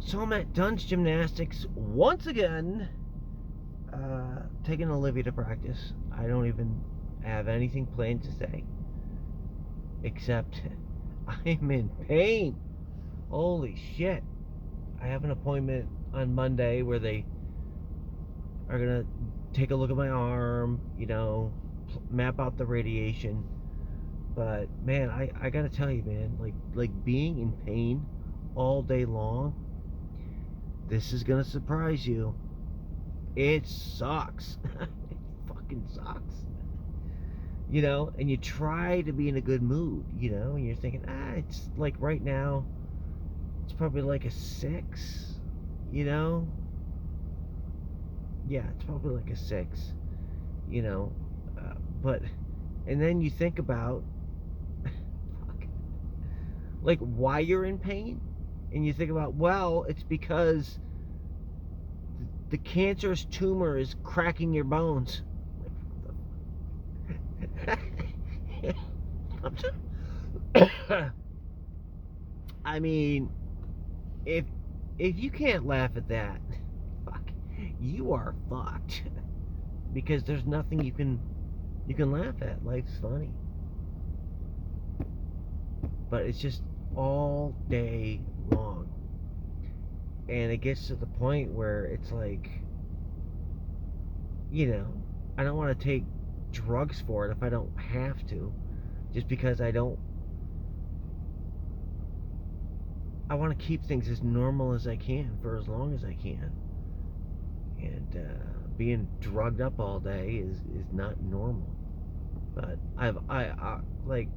So I'm at Dunn's Gymnastics once again, taking Olivia to practice. I don't even have anything planned to say, except I'm in pain. Holy shit. I have an appointment on Monday where they are going to take a look at my arm, map out the radiation. But man, I gotta tell you, man, like being in pain all day long, this is gonna surprise you. It sucks. It fucking sucks. And you try to be in a good mood, and you're thinking, it's like right now, it's probably like a 6, Yeah, it's probably like a 6, but, and then you think about, like, why you're in pain, and you think about, well, it's because the cancerous tumor is cracking your bones. I mean, if you can't laugh at that, fuck, you are fucked. Because there's nothing you can laugh at. Life's funny, but it's just all day long, and it gets to the point where it's like, I don't want to take drugs for it if I don't have to, just because I want to keep things as normal as I can for as long as I can. And being drugged up all day is not normal. But I like,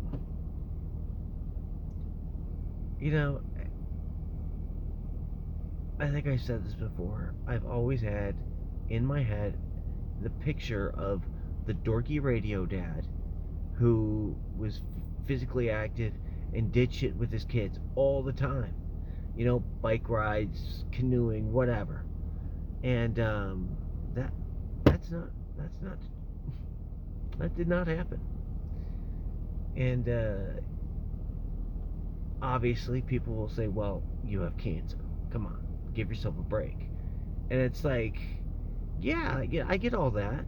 I think I said this before. I've always had in my head the picture of the dorky radio dad who was physically active and did shit with his kids all the time. Bike rides, canoeing, whatever. And that did not happen. And obviously people will say, well, you have cancer. Come on, give yourself a break. And it's like, yeah, I get all that,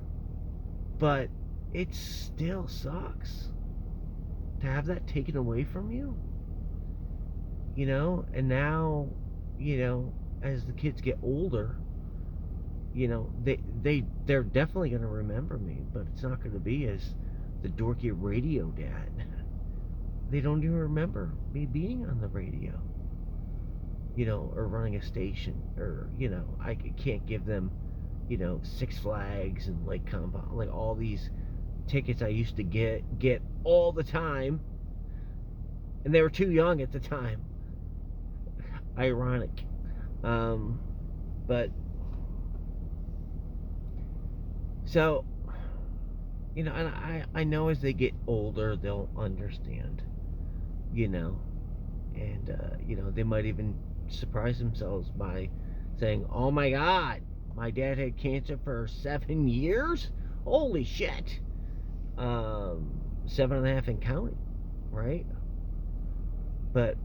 but it still sucks to have that taken away from you. And now, as the kids get older, they're definitely going to remember me, but it's not going to be as the dorky radio dad. They don't even remember me being on the radio, or running a station, or, I can't give them, Six Flags and Lake Compound, like all these tickets I used to get all the time, and they were too young at the time. Ironic. But so, and I know as they get older they'll understand, and they might even surprise themselves by saying, oh my god, my dad had cancer for 7 years? Holy shit. 7.5 and counting, right? But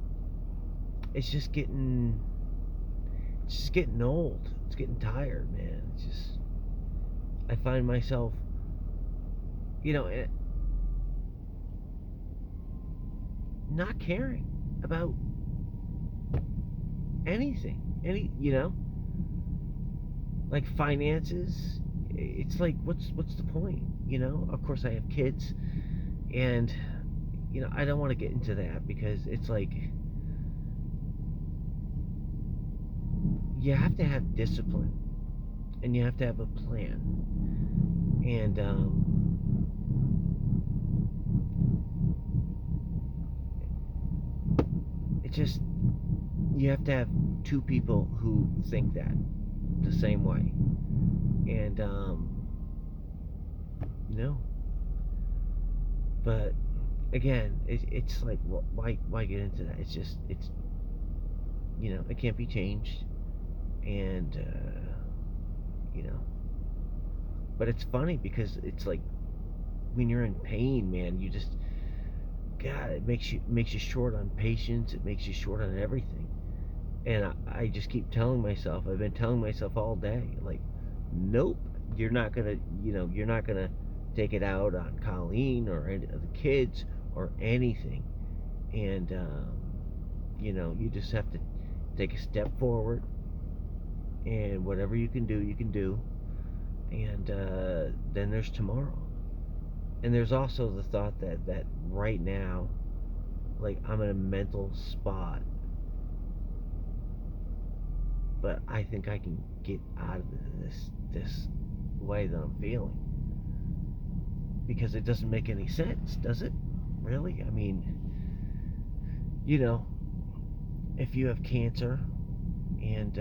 it's just getting old. It's getting tired, man. It's just, I find myself, not caring about anything. Like finances. It's like, what's the point? Of course I have kids, and I don't want to get into that, because it's like, you have to have discipline, and you have to have a plan, and it just, you have to have two people who think that the same way, and but again, it's like, why get into that? It's just, it can't be changed. And but it's funny, because it's like, when you're in pain, man, you just, God, it makes you short on patience. It makes you short on everything. And I just keep telling myself, I've been telling myself all day, like, nope, you're not gonna, you're not gonna take it out on Colleen or any of the kids or anything. And, you just have to take a step forward, and whatever you can do, you can do. And then there's tomorrow. And there's also the thought that right now, like, I'm in a mental spot, but I think I can get out of this way that I'm feeling, because it doesn't make any sense, does it? Really? I mean, if you have cancer, and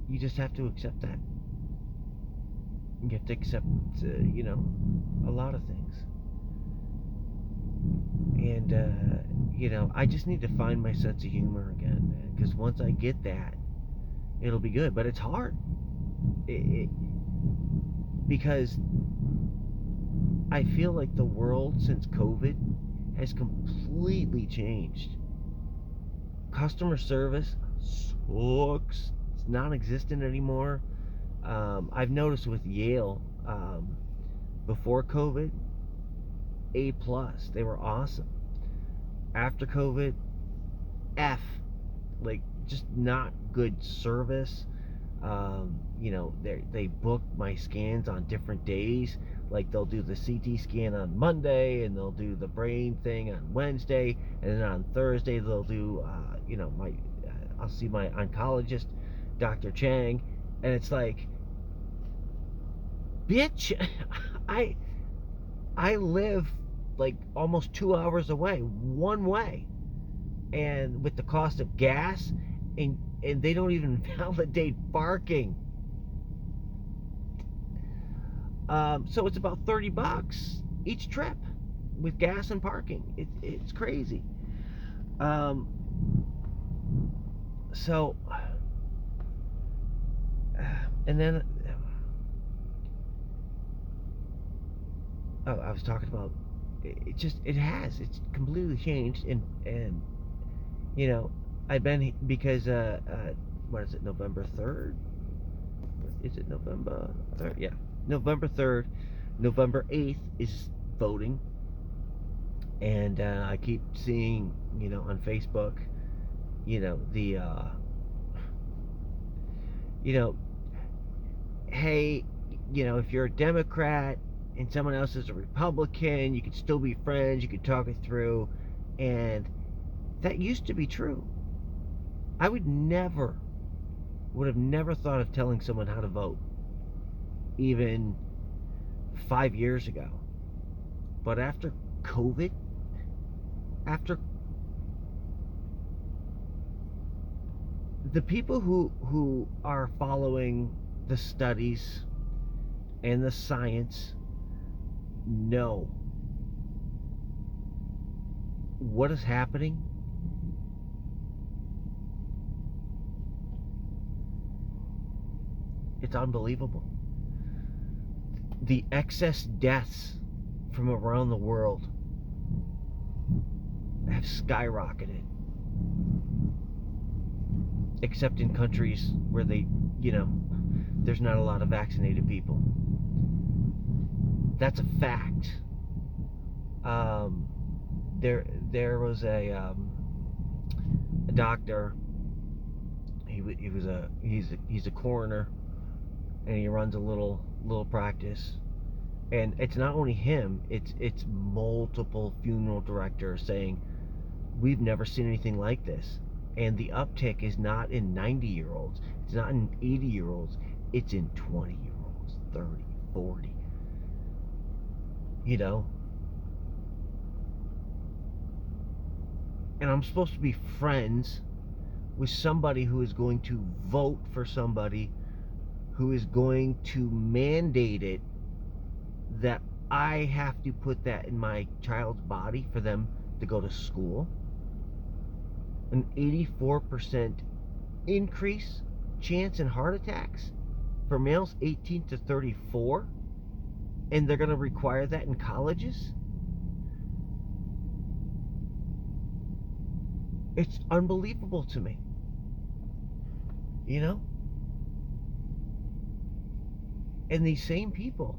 you just have to accept that. You have to accept, a lot of things. And, I just need to find my sense of humor again, man. Because once I get that, it'll be good. But it's hard. Because I feel like the world since COVID has completely changed. Customer service sucks. It's non-existent anymore. I've noticed with Yale, before COVID, A+. They were awesome. After COVID, F. Like, just not good service. They book my scans on different days. Like, they'll do the CT scan on Monday, and they'll do the brain thing on Wednesday, and then on Thursday they'll do, I'll see my oncologist, Dr. Chang, and it's like, bitch, I live like almost 2 hours away, one way, and with the cost of gas, and they don't even validate parking. So it's about $30 each trip with gas and parking. It's crazy. So, and then, I was talking about, it's completely changed. And I've been, because what is it, November 3rd? Is it November 3rd? Yeah, November 3rd. November 8th is voting. And I keep seeing, on Facebook, hey, if you're a Democrat and someone else is a Republican, you can still be friends, you can talk it through. And that used to be true. I would have never thought of telling someone how to vote, even 5 years ago. But after COVID, after the people who are following the studies and the science know what is happening. It's unbelievable. The excess deaths from around the world have skyrocketed, except in countries where there's not a lot of vaccinated people. That's a fact. There was a doctor. He's a coroner, and he runs a little practice. And it's not only him; it's multiple funeral directors saying, we've never seen anything like this. And the uptick is not in 90-year-olds. It's not in 80-year-olds. It's in 20-year-olds, 30, 40. And I'm supposed to be friends with somebody who is going to vote for somebody who is going to mandate it, that I have to put that in my child's body for them to go to school. An 84% increase chance in heart attacks for males 18 to 34, and they're going to require that in colleges. It's unbelievable to me. You know? And these same people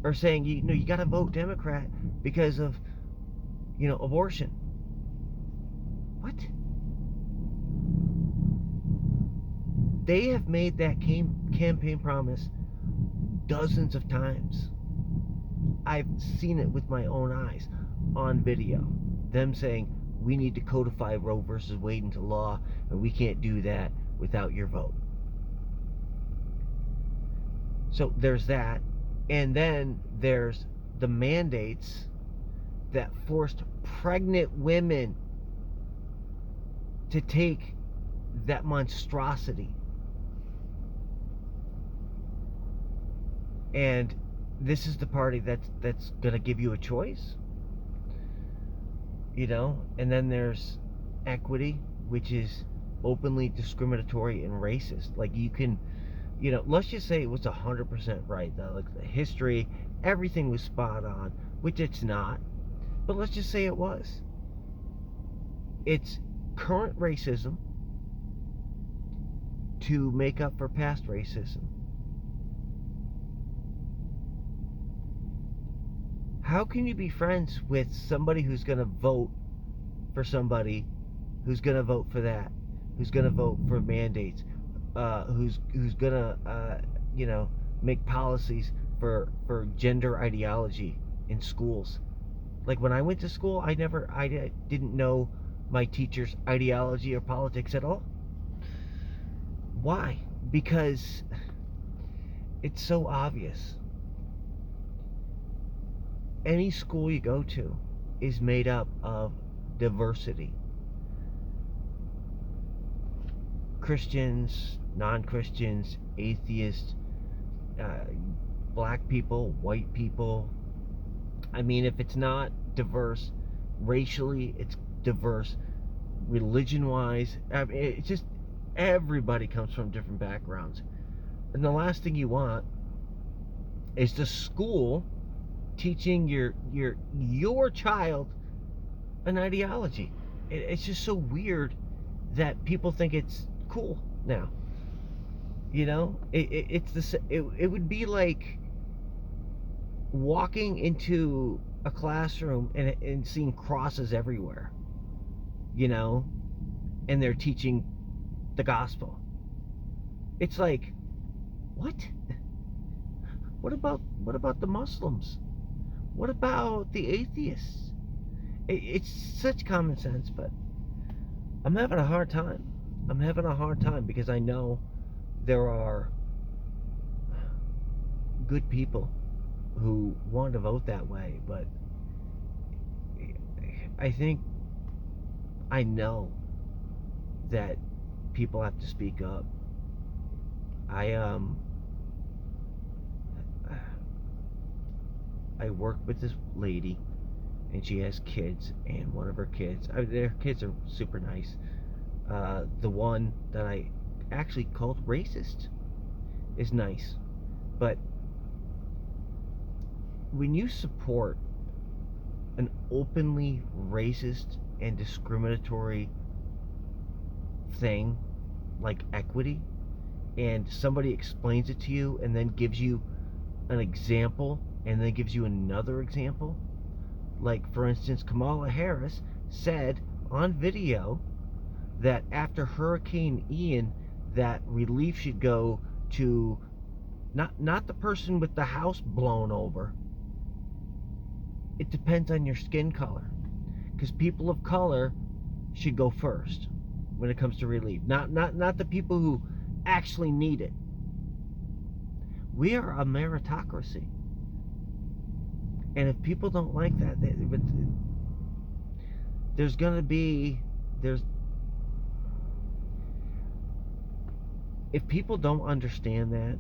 are saying, you got to vote Democrat because of, abortion. What? They have made that campaign promise dozens of times. I've seen it with my own eyes on video. Them saying, we need to codify Roe versus Wade into law, and we can't do that without your vote. So there's that. And then there's the mandates that forced pregnant women to take that monstrosity. And this is the party that's going to give you a choice. And then there's equity, which is openly discriminatory and racist. Like, you can, let's just say it was 100% right, though. Like, the history, everything was spot on, which it's not. But let's just say it was. It's current racism to make up for past racism. How can you be friends with somebody who's going to vote for somebody who's going to vote for that, who's going to vote for mandates, who's going to make policies for gender ideology in schools? Like, when I went to school, I didn't know my teacher's ideology or politics at all. Why? Because it's so obvious. Any school you go to is made up of diversity. Christians, non-Christians, atheists, black people, white people. I mean, if it's not diverse racially, it's diverse religion-wise. I mean, it's just everybody comes from different backgrounds. And the last thing you want is the school teaching your child an ideology. It's just so weird that people think it's cool now. It would be like walking into a classroom and seeing crosses everywhere, and they're teaching the gospel. It's like, what? What about the Muslims? What about the atheists? It's such common sense, but I'm having a hard time. Because I know there are good people who want to vote that way, but I know that people have to speak up. I work with this lady, and she has kids, and one of her kids, their kids are super nice. The one that I actually called racist is nice, but when you support an openly racist and discriminatory thing like equity, and somebody explains it to you and then gives you an example and then gives you another example, like, for instance, Kamala Harris said on video that after Hurricane Ian, that relief should go to not the person with the house blown over. It depends on your skin color, because people of color should go first when it comes to relief, not the people who actually need it. We are a meritocracy, and if people don't like that, if people don't understand that,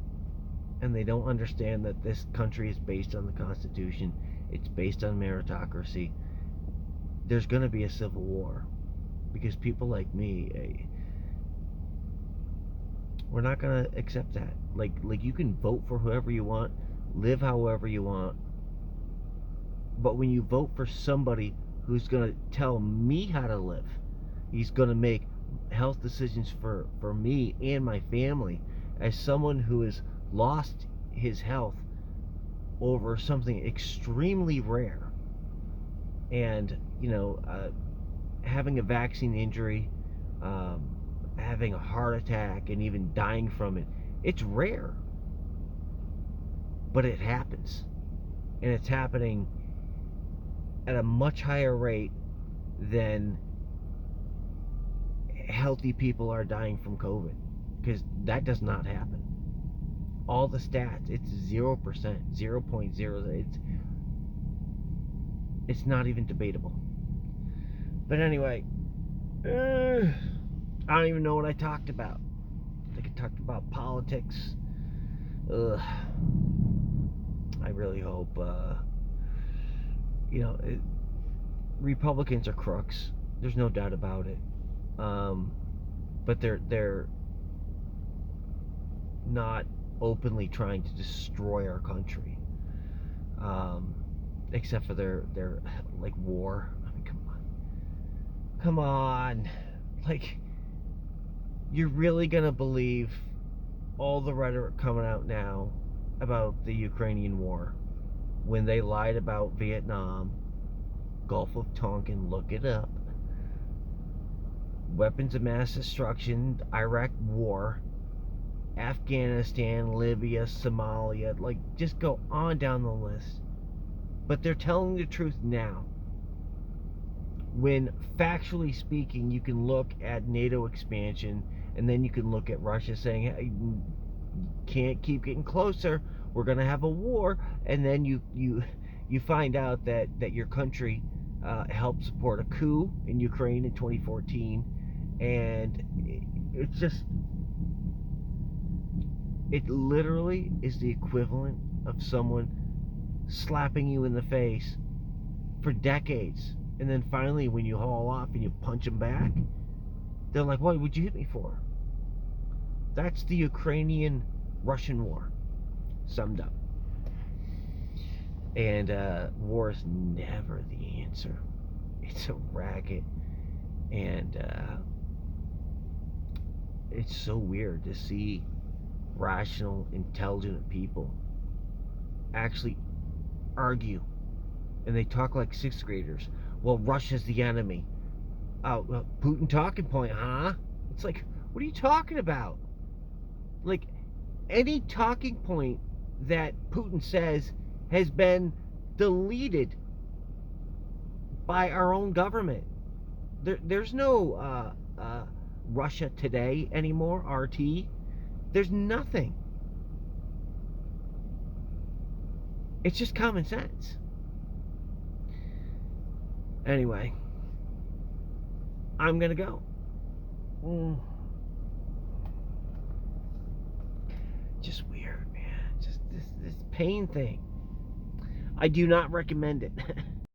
and they don't understand that this country is based on the Constitution, it's based on meritocracy, there's going to be a civil war, because people like me, we're not going to accept that. Like, you can vote for whoever you want, live however you want, but when you vote for somebody who's going to tell me how to live. He's going to make health decisions for me and my family, as someone who has lost his health over something extremely rare. And, having a vaccine injury, having a heart attack, and even dying from it, it's rare. But it happens. And it's happening at a much higher rate than healthy people are dying from COVID, because that does not happen. All the stats, it's 0%, 0.0. It's not even debatable. But anyway, I don't even know what I talked about. I think I talked about politics. I really hope, Republicans are crooks. There's no doubt about it. But they're not openly trying to destroy our country. Except for their like war. I mean, come on. Like, you're really gonna believe all the rhetoric coming out now about the Ukrainian war when they lied about Vietnam, Gulf of Tonkin, look it up, weapons of mass destruction, Iraq war, Afghanistan, Libya, Somalia, like, just go on down the list. But they're telling the truth now, when factually speaking you can look at NATO expansion, and then you can look at Russia saying, hey, can't keep getting closer, we're going to have a war. And then you find out that your country helped support a coup in Ukraine in 2014. And it's just, it literally is the equivalent of someone slapping you in the face for decades, and then finally when you haul off and you punch them back, they're like, what would you hit me for? That's the Ukrainian-Russian war summed up. And war is never the answer. It's a racket. And it's so weird to see rational, intelligent people actually argue. And they talk like sixth graders. Well, Russia's the enemy. Oh, well, Putin talking point, huh? It's like, what are you talking about? Like, any talking point that Putin says has been deleted by our own government. There's no Russia Today anymore, RT. There's nothing. It's just common sense. Anyway, I'm gonna go. Just weird, man. Just this pain thing. I do not recommend it.